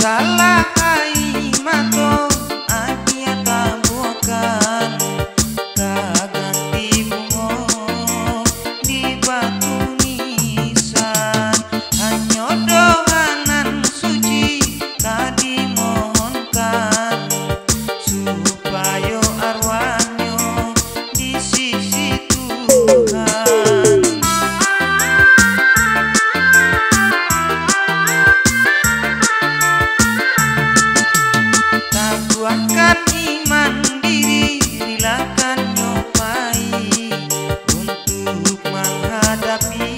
Salah ai mato adia tabukan kaganti bungo di batu nisan hanya doanan suci kadi mohonkan supaya arwahnya di sisi Tuhan. Kuatkan iman diri, rilakan nyobai untuk menghadapi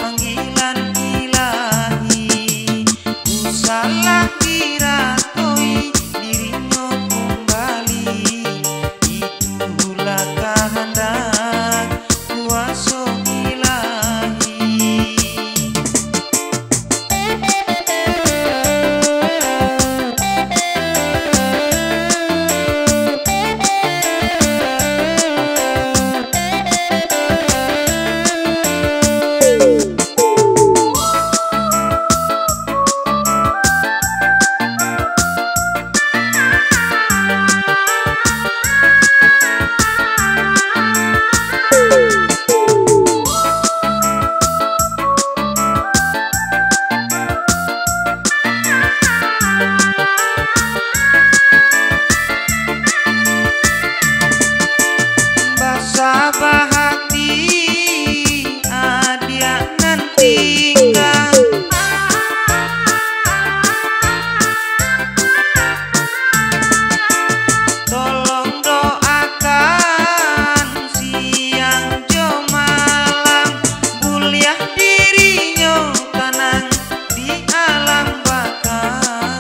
panggilan ilahi. Usalah diratoi dirinya kembali, itulah kehendak kuasa ilahi. Sabah hati adia nanti tolong doakan siang jo malam kuliah dirinya tenang di alam bakal.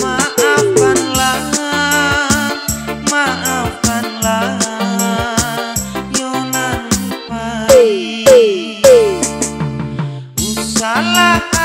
Maafkanlah salah